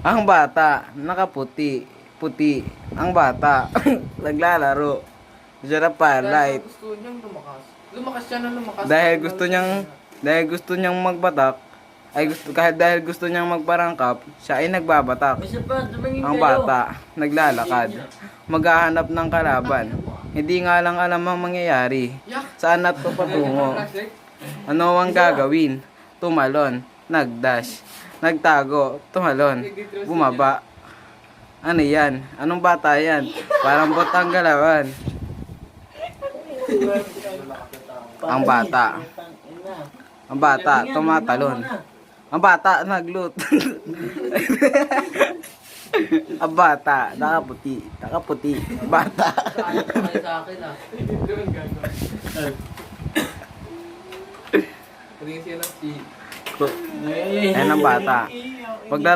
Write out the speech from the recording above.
Ang bata, nakaputi. Puti. Ang bata, naglalaro. Siya na light. Gusto niyang lumakas. Lumakas siya na lumakas. Dahil gusto niyang magbatak, dahil gusto niyang magparangkap, siya ay nagbabatak. Ang bata, naglalakad. Maghahanap ng kalaban. Hindi nga lang alam ang mangyayari. Saan na ito patungo? Ano ang gagawin? Tumalon, nagdash, nagtago, tumalon, bumaba. Ano yan? Anong bata yan? Parang botang galawan. Ang bata, tumatalon. Ang bata, naglut. Ang bata, nakaputi. Bata. Sa akin ah. Paging siya ng si... Ayan ang bata. Pag